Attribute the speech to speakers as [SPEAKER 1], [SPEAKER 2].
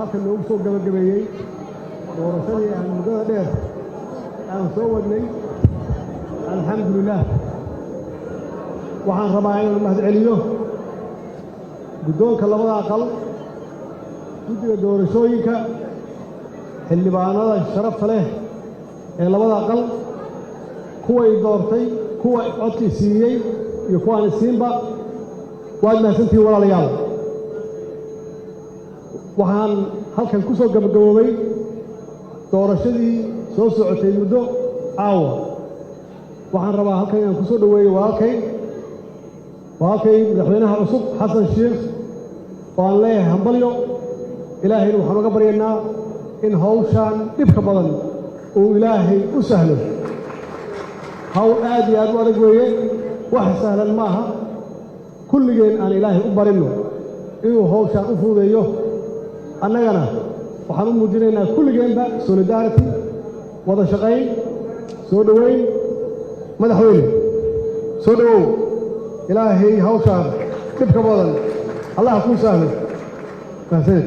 [SPEAKER 1] halkan loogu soo gabagabeeyey doorashadii aan muddada dheer aan soo wadnay alxamdulilah waxaan rabaa inaan mahadceliyo guddoonka labada aqal guddiga doorashooyinka xildhibaanada sharafta leh ee labada aqal kuway doortay kuwa codkii siiyey iyo kuwaan isiinba waad mahadsantihiin walaalayaal waxaan halkan ku soo gabagaboobay doorashadii soo socotay muddo caawa waxaan rabaa halkan inaan ku soo dhoweeyo walaalkay madaxweynaha cusub xasan sheekh waan leeyahay hambalyo ilaahayna waxaan uga baryaynaa in hawshaan dhibka badan uu ilaahay u sahlo hawl aad iyo aad u adag weeye wax sahlan ma aha kulligeen aan ilaahay u barinno inuu hawshaan u fududeeyo annagana waxaan u muujinaynaa kulligeenba solidarity wada shaqayn soo dhoweyn madaxweyne soo dhowow ilaahay hawshaan dhibka badan allah kuu sahlo mahadsanid